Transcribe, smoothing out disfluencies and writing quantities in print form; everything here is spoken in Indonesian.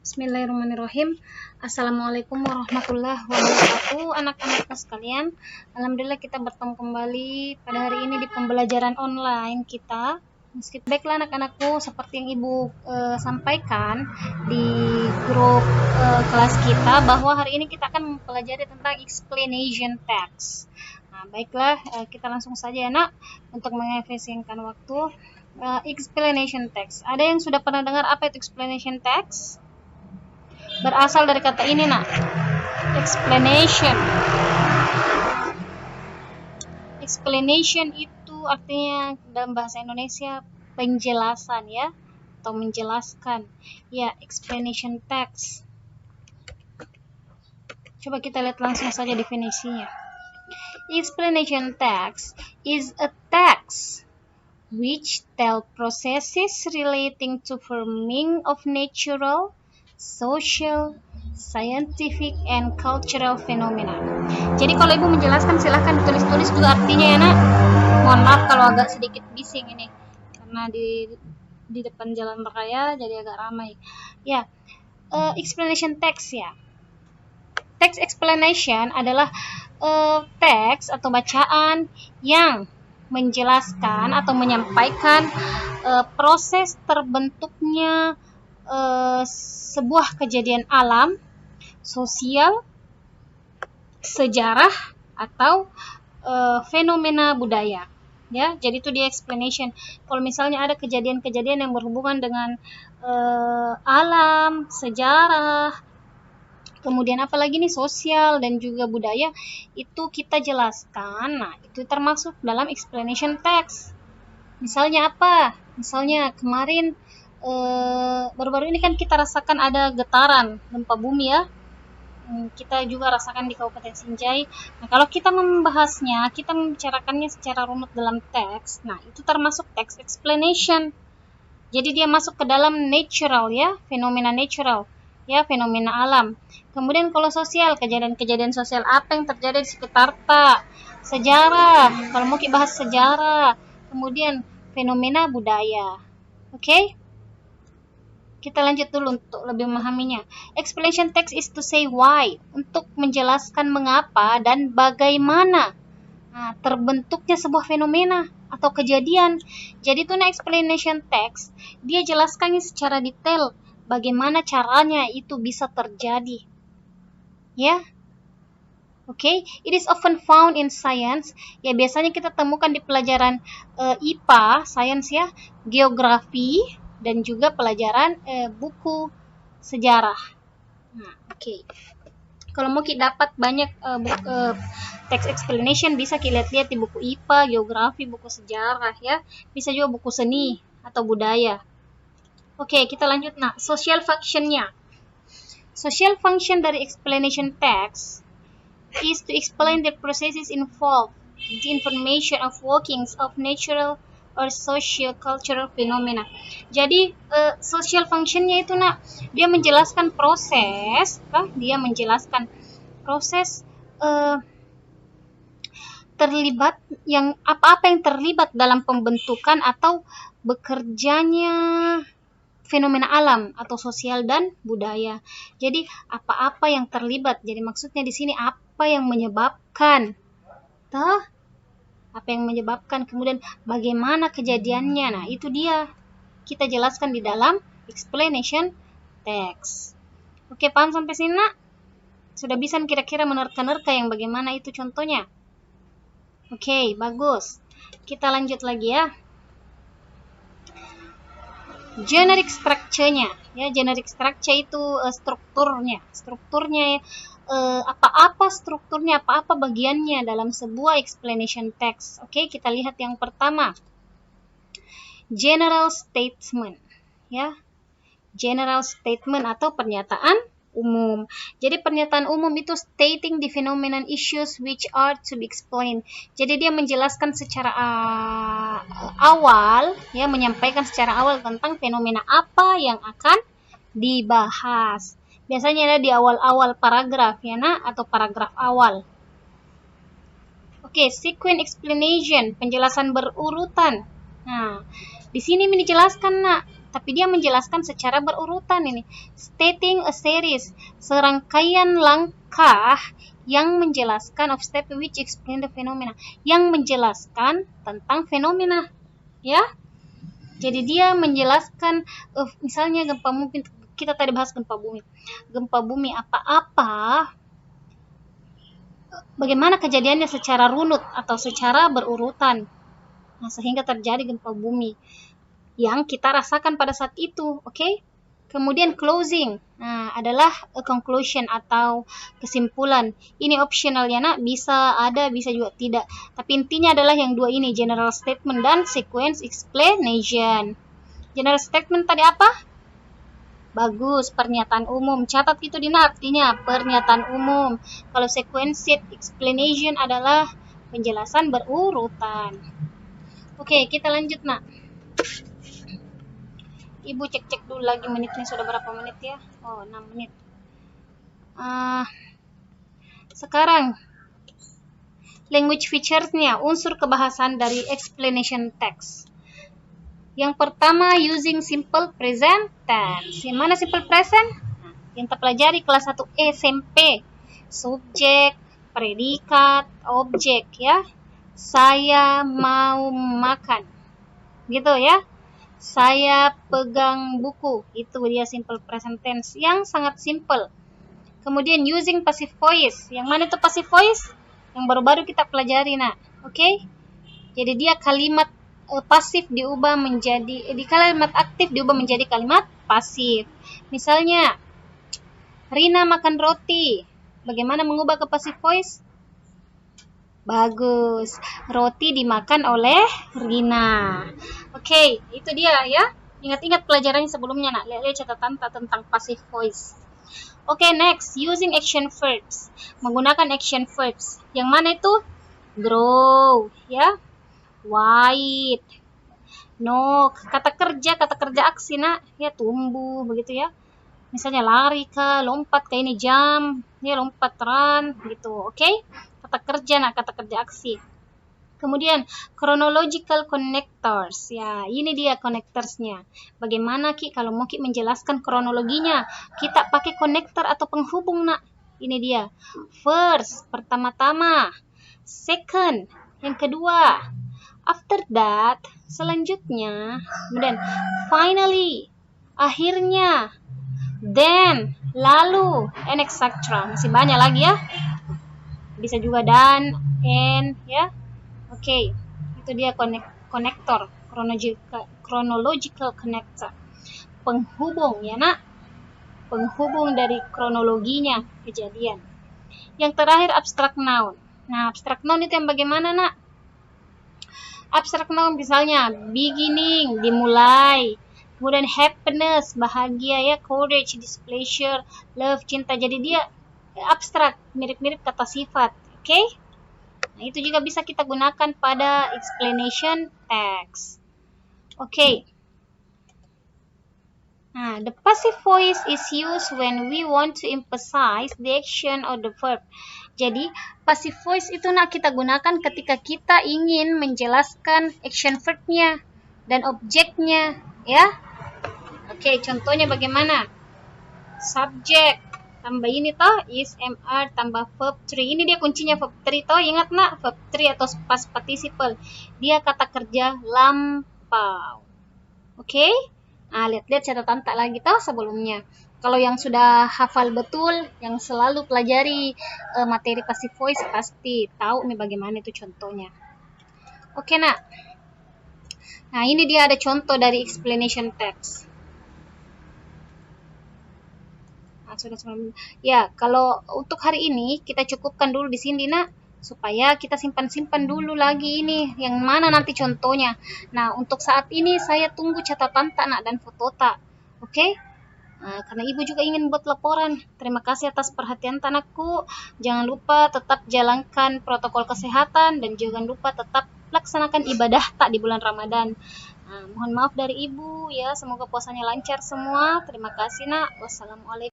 Bismillahirrahmanirrahim. Assalamualaikum warahmatullahi wabarakatuh, anak-anakku sekalian. Alhamdulillah kita bertemu kembali pada hari ini di pembelajaran online kita. Baiklah anak-anakku, seperti yang Ibu sampaikan di grup kelas kita bahwa hari ini kita akan mempelajari tentang explanation text. Nah, baiklah, kita langsung saja ya nak, untuk mengefisienkan waktu. Explanation text. Ada yang sudah pernah dengar apa itu explanation text? Berasal dari kata ini nak, explanation. Explanation itu artinya dalam bahasa Indonesia penjelasan ya, atau menjelaskan ya, explanation text. Coba kita lihat langsung saja definisinya. Explanation text is a text which tell processes relating to forming of natural, social, scientific, and cultural phenomena. Jadi kalau Ibu menjelaskan silahkan ditulis-tulis juga artinya ya nak. Mohon maaf kalau agak sedikit bising ini, karena di depan jalan raya jadi agak ramai. Ya, explanation text ya. Text explanation adalah teks atau bacaan yang menjelaskan atau menyampaikan proses terbentuknya sebuah kejadian alam, sosial, sejarah, atau fenomena budaya. Ya, jadi itu dia explanation. Kalau misalnya ada kejadian-kejadian yang berhubungan dengan alam, sejarah, kemudian apalagi nih sosial dan juga budaya, itu kita jelaskan. Nah, itu termasuk dalam explanation text. Misalnya apa? Misalnya kemarin baru-baru ini kan kita rasakan ada getaran gempa bumi ya. Kita juga rasakan di Kabupaten Sinjai. Nah, kalau kita membahasnya, kita membicarakannya secara runut dalam teks. Nah, itu termasuk text explanation. Jadi dia masuk ke dalam natural ya, fenomena natural ya, fenomena alam. Kemudian kalau sosial, kejadian-kejadian sosial apa yang terjadi di sekitar ta. Sejarah, kalau mau kita bahas sejarah. Kemudian fenomena budaya. Oke? Kita lanjut dulu untuk lebih memahaminya. Explanation text is to say why, untuk menjelaskan mengapa dan bagaimana terbentuknya sebuah fenomena atau kejadian. Jadi itu explanation text, dia jelaskannya secara detail bagaimana caranya itu bisa terjadi. Ya. Oke, it is often found in science. Ya, biasanya kita temukan di pelajaran IPA, sains ya, geografi, dan juga pelajaran buku sejarah. Nah, oke. Kalau mau kita dapat banyak text explanation, bisa kita lihat-lihat di buku IPA, geografi, buku sejarah ya. Bisa juga buku seni atau budaya. Oke, kita lanjut. Nah, social functionnya. Social function dari explanation text is to explain the processes involved, the information of workings of natural or social cultural phenomena. Jadi social functionnya itu nak, dia menjelaskan proses, terlibat yang apa-apa yang terlibat dalam pembentukan atau bekerjanya fenomena alam atau sosial dan budaya. Jadi apa-apa yang terlibat. Jadi maksudnya di sini apa yang menyebabkan, apa yang menyebabkan, kemudian bagaimana kejadiannya. Nah, itu dia kita jelaskan di dalam explanation text. Oke, paham sampai sini nak? Sudah bisa kira-kira menerka-nerka yang bagaimana itu contohnya? Oke, bagus. Kita lanjut lagi ya. Generic structure-nya. Ya, generic structure itu strukturnya apa-apa strukturnya, apa-apa bagiannya dalam sebuah explanation text. Oke, kita lihat yang pertama. General statement. Ya. General statement atau pernyataan umum. Jadi pernyataan umum itu stating the phenomenon issues which are to be explained. Jadi dia menjelaskan secara awal, ya, menyampaikan secara awal tentang fenomena apa yang akan dibahas. Biasanya ada di awal-awal paragraf ya nak, atau paragraf awal. Oke, sequence explanation, penjelasan berurutan. Nah, di sini ini dijelaskan, Nak, tapi dia menjelaskan secara berurutan ini. Stating a series, serangkaian langkah yang menjelaskan of step which explain the phenomena, yang menjelaskan tentang fenomena, ya. Jadi dia menjelaskan, misalnya gempa bumi, kita tadi bahas gempa bumi. Gempa bumi apa-apa, bagaimana kejadiannya secara runut atau secara berurutan. Nah, sehingga terjadi gempa bumi yang kita rasakan pada saat itu, oke? Kemudian closing, nah, adalah a conclusion atau kesimpulan. Ini optional ya, Nak, bisa ada, bisa juga tidak. Tapi intinya adalah yang dua ini, general statement dan sequence explanation. General statement tadi apa? Bagus, pernyataan umum. Catat itu Dina, artinya pernyataan umum. Kalau sequence explanation adalah penjelasan berurutan. Oke, kita lanjut, Nak. Ibu cek-cek dulu lagi menitnya sudah berapa menit ya? Oh, 6 menit. Sekarang language features-nya, unsur kebahasan dari explanation text. Yang pertama, using simple present tense. Yang mana simple present? Nah, yang terpelajari kelas 1 SMP. Subjek, predikat, objek ya. Saya mau makan. Gitu ya. Saya pegang buku. Itu dia simple present tense yang sangat simple. Kemudian using passive voice. Yang mana itu passive voice? Yang baru-baru kita pelajari, Nah. Oke? Jadi dia kalimat pasif diubah menjadi, di kalimat aktif diubah menjadi kalimat pasif. Misalnya, Rina makan roti. Bagaimana mengubah ke passive voice? Bagus. Roti dimakan oleh Rina. Oke, itu dia ya. Ingat-ingat pelajaran sebelumnya, Nak. Lihat catatan tentang passive voice. Oke, next, using action verbs. Menggunakan action verbs. Yang mana itu? Grow, ya. White, no, kata kerja aksi, Nak, ya tumbuh begitu ya. Misalnya lari ke, lompat ke, ini jam, ya lompat, run gitu, oke? Kata kerja, Nak, kata kerja aksi. Kemudian chronological connectors, ya ini dia connectorsnya. Bagaimana Ki kalau mau Ki menjelaskan kronologinya? Kita pakai connector atau penghubung, Nak. Ini dia. First, pertama-tama. Second, yang kedua. After that, selanjutnya, kemudian finally, akhirnya, then, lalu, and etc. Masih banyak lagi ya. Bisa juga dan, and, ya. Oke, itu dia konektor, chronological connector. Penghubung ya, Nak. Penghubung dari kronologinya kejadian. Yang terakhir abstract noun. Nah, abstract noun itu yang bagaimana, Nak? Abstract noun misalnya beginning, dimulai, kemudian happiness, bahagia ya, courage, displeasure, love, cinta. Jadi dia abstrak, mirip-mirip kata sifat, oke? Nah, itu juga bisa kita gunakan pada explanation text. Oke. Nah, the passive voice is used when we want to emphasize the action or the verb. Jadi, passive voice itu nak kita gunakan ketika kita ingin menjelaskan action verb-nya dan objeknya, ya. Oke, contohnya bagaimana? Subject tambah ini toh is mr tambah verb 3. Ini dia kuncinya verb 3 toh, ingat nak? Verb 3 atau past participle. Dia kata kerja lampau. Oke? Nah, lihat-lihat catatan tak lagi toh sebelumnya. Kalau yang sudah hafal betul, yang selalu pelajari materi passive voice pasti tahu nih bagaimana itu contohnya. Oke, Nak. Nah, ini dia ada contoh dari explanation text. Nah, sudah ya, kalau untuk hari ini kita cukupkan dulu di sini, Nak, supaya kita simpan-simpan dulu lagi ini yang mana nanti contohnya. Nah, untuk saat ini saya tunggu catatan tak, Nak, dan foto tak. Oke? Nah, karena ibu juga ingin buat laporan. Terima kasih atas perhatian tanakku. Jangan lupa tetap jalankan protokol kesehatan dan jangan lupa tetap laksanakan ibadah tak di bulan Ramadan. Nah, mohon maaf dari ibu ya. Semoga puasanya lancar semua. Terima kasih, Nak. Wassalamualaikum.